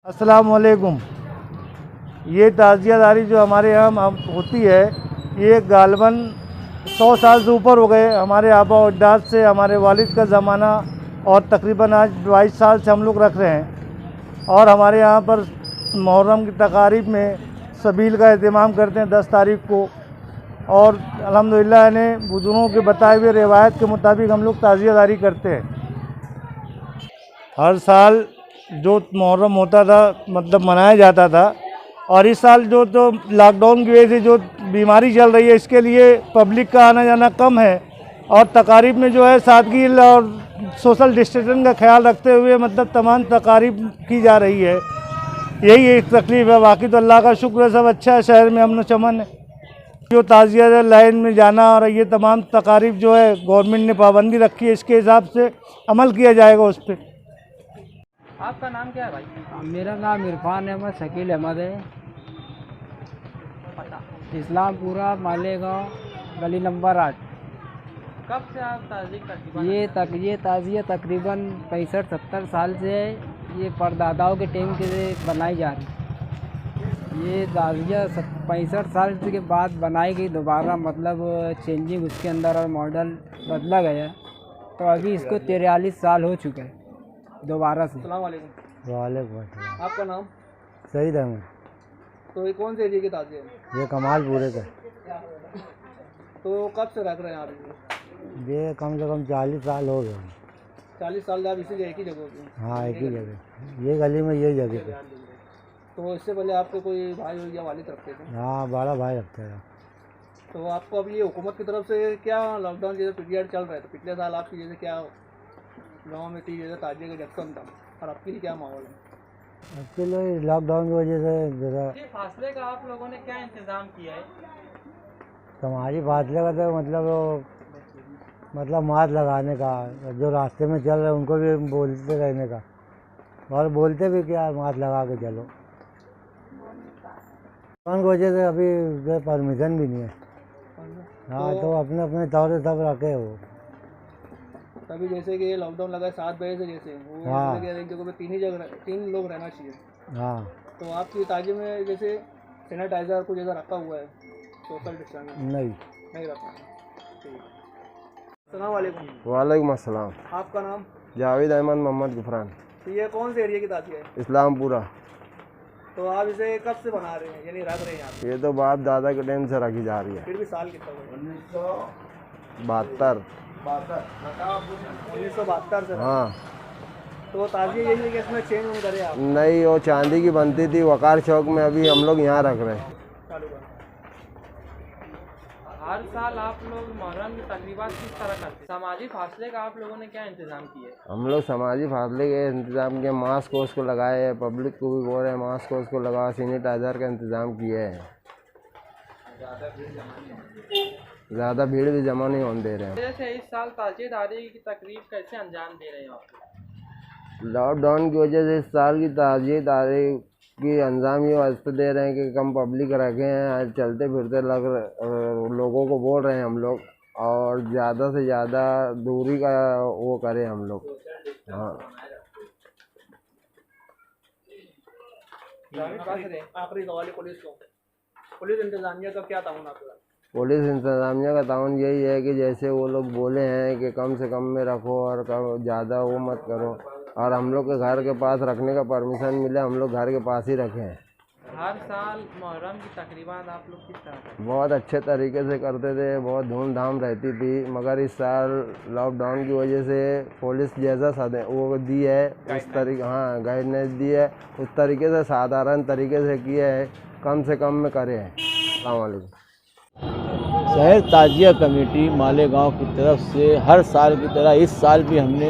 अस्सलाम वालेकुम। ये ताज़ियादारी जो हमारे यहाँ होती है ये गालबन 100 साल से ऊपर हो गए। हमारे आबा और अजदाद से हमारे वालिद का ज़माना और तकरीबन आज 22 साल से हम लोग रख रहे हैं। और हमारे यहाँ पर मुहर्रम की तकारीब में सबील का एहतमाम करते हैं 10 तारीख को। और अल्हम्दुलिल्लाह ने बुजुर्गों के बताए हुए रिवायत के मुताबिक हम लोग ताज़ियादारी करते हैं। हर साल जो मुहर्रम होता था मतलब मनाया जाता था, और इस साल जो तो लॉकडाउन की वजह से जो बीमारी चल रही है इसके लिए पब्लिक का आना जाना कम है। और तकारीब में जो है सादगी और सोशल डिस्टेंसिंग का ख्याल रखते हुए मतलब तमाम तकारीब की जा रही है। यही एक तकलीफ़ है, बाकी तो अल्लाह का शुक्र है सब अच्छा है। शहर में अमन चमन है। जो ताज़िया लाइन में जाना और ये तमाम तकारीब जो है गवर्नमेंट ने पाबंदी रखी है, इसके हिसाब से अमल किया जाएगा उस पर। आपका नाम क्या है भाई? मेरा नाम इरफान अहमद शकील अहमद है। पता इस्लामपुरा मालेगांव गली नंबर 8। कब से आप ताज़िया करती? ये ताज़िया तकरीबन 65-70 साल से है। ये परदादाओं के टाइम के बनाई जा रही है। ये ताज़िया 65 साल के बाद बनाई गई दोबारा, मतलब चेंजिंग उसके अंदर और मॉडल बदला गया। तो अभी इसको 43 साल हो चुके हैं दोबारा से। अस्सलाम वालेकुम। वालेकुम अस्सलाम। आपका नाम? सईद अहमद। तो ये कौन से एरिया के ताज़िया है? ये कमालपुरे का। तो कब से रख रहे हैं आप इसे? ये कम से कम 40 साल हो गए। 40 साल से आप इसी एक ही जगह पे? हाँ, एक ही जगह, ये गली में यही जगह पे। तो इससे पहले आपके कोई भाई या वालिद रखते थे? हाँ, बड़ा भाई रखते हैं। तो आपको अभी ये हुकूमत की तरफ से क्या लॉकडाउन जैसे पीरियड चल रहा है, तो पिछले साल आपकी जैसे क्या गाँव में थी जैसे ताज़िया का जश्न था, और आपके लिए क्या माहौल है? एक्चुअली लॉकडाउन की वजह से जरा फासले का आप लोगों ने क्या इंतज़ाम किया है? समाजी फासले का तो मतलब मास्क लगाने का, जो रास्ते में चल रहे हैं उनको भी बोलते रहने का, और बोलते भी क्या मास्क लगा के चलो। लॉकडाउन की वजह से अभी परमिशन भी नहीं है। हाँ, तो अपने अपने तौर से सब रखे हो। तभी जैसे कि लॉकडाउन लगा है 7 बजे से, जैसे वो हाँ। एक जगह पे 3 लोग रहना चाहिए। हाँ, तो आपकी ताज़िया में जैसे सैनिटाइज़र को जैसा रखा हुआ है, सोशल डिस्टेंस नहीं रखा है? ठीक। अस्सलाम वालेकुम। वालेकुम अस्सलाम। आपका नाम? जावेद अहमद मोहम्मद गुफरान। तो ये कौन से एरिया की ताज़िया है? इस्लामपुरा। तो आप इसे कब से बना रहे हैं यानी रख रहे हैं यहाँ पे? ये तो बाप दादा के टाइम से रखी जा रही है। फिर भी साल कितना हुआ? 1972। 1972 से। हाँ। तो ताज़िया यही है कि इसमें चेंज नहीं करे आप? नहीं, वो चांदी की बनती थी वकार चौक में, अभी हम लोग यहाँ रख रहे हैं। चालू कर। हर साल आप लोग मुहर्रम की तकरीबात किस तरह करते हैं? सामाजिक फासले का आप लोगों ने क्या इंतज़ाम किया है? हम लोग समाजी फासले के इंतज़ाम किए, मास्क को लगाए हैं, पब्लिक को भी बोल रहे हैं मास्क को लगाओ, सैनिटाइज़र का इंतज़ाम किए हैं। ज़्यादा भीड़ भी जमा नहीं होने दे रहे हैं। जैसे इस साल ताज़ियादारी की तकरीब कैसे अंजाम दे रहे हो आप? लॉकडाउन की वजह से इस साल की ताज़ियादारी की अंजाम ये वास्ते दे रहे हैं कि कम पब्लिक रखे हैं, आज चलते फिरते लोगों को बोल रहे हैं हम लोग, और ज़्यादा से ज़्यादा दूरी का वो करें हम लोग। हाँ। आखिरी सवाल है पुलिस इंतजामिया का क्या ताउन आपका? पुलिस इंतजामिया का ताउन यही है कि जैसे वो लोग बोले हैं कि कम से कम में रखो और कम ज़्यादा वो मत करो, और हम लोग के घर के पास रखने का परमिशन मिले, हम लोग घर के पास ही रखें। हर साल मुहर्रम की तकरीबात आप लोग किस तरह करते हैं? बहुत अच्छे तरीके से करते थे, बहुत धूमधाम रहती थी, मगर इस साल लॉकडाउन की वजह से पुलिस जैसा वो दी है उस तरीके, हाँ गाइडलाइंस दी है उस तरीके से साधारण तरीके से किए है, कम से कम में करे हैं। अस्सलाम वालेकुम। शहर ताज़िया कमेटी मालेगांव की तरफ से हर साल की तरह इस साल भी हमने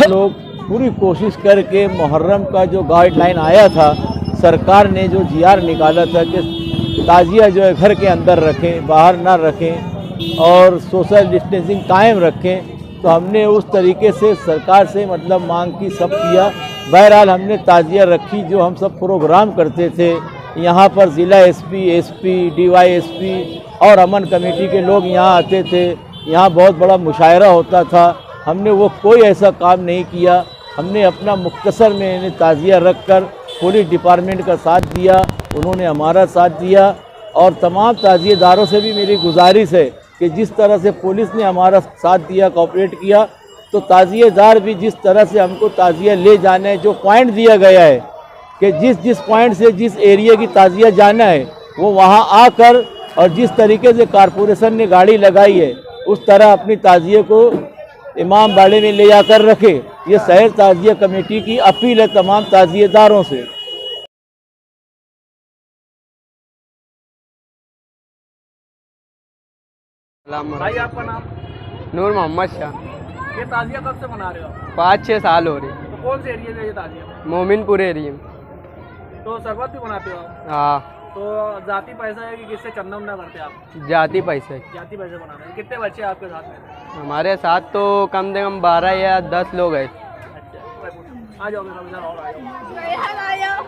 लोग पूरी कोशिश करके मुहर्रम का जो गाइडलाइन आया था, सरकार ने जो जीआर निकाला था कि ताज़िया जो है घर के अंदर रखें, बाहर ना रखें और सोशल डिस्टेंसिंग कायम रखें, तो हमने उस तरीके से सरकार से मतलब मांग की, सब किया। बहरहाल हमने ताज़िया रखी। जो हम सब प्रोग्राम करते थे यहाँ पर ज़िला एसपी, DYSP और अमन कमेटी के लोग यहाँ आते थे, यहाँ बहुत बड़ा मुशायरा होता था। हमने वो कोई ऐसा काम नहीं किया हमने अपना मुख्तसर में इन्हें ताज़िया रख कर पुलिस डिपार्टमेंट का साथ दिया, उन्होंने हमारा साथ दिया। और तमाम ताज़िएदारों से भी मेरी गुजारिश है कि जिस तरह से पुलिस ने हमारा साथ दिया, कोऑपरेट किया, तो ताज़िएदार भी जिस तरह से हमको ताज़िया ले जाने, जो पॉइंट दिया गया है कि जिस पॉइंट से जिस एरिया की ताज़िया जाना है वो वहाँ आकर, और जिस तरीके से कारपोरेशन ने गाड़ी लगाई है उस तरह अपनी ताज़िए को इमाम बाड़े में ले जाकर रखे। ये शहर ताज़िया कमेटी की अपील है तमाम ताज़िएदारों से। भाई आपका नाम? नूर मोहम्मद शाह। ये ताजिया कब से मना रहे हो? 5-6 साल हो रही। तो कौन से एरिया में ये ताजिया? मोमिनपुर एरिया में। तो शरबत भी बनाते हो आप? हाँ। तो जाति पैसा है कि किससे चंदा उन्दा करते आप? जाति पैसे। जाति पैसे बनाते हैं। कितने बच्चे हैं आपके साथ में? हमारे साथ तो कम से कम 12 या 10 लोग हैं। अच्छा, आ जाओ मेरा इधर और आ जाओ।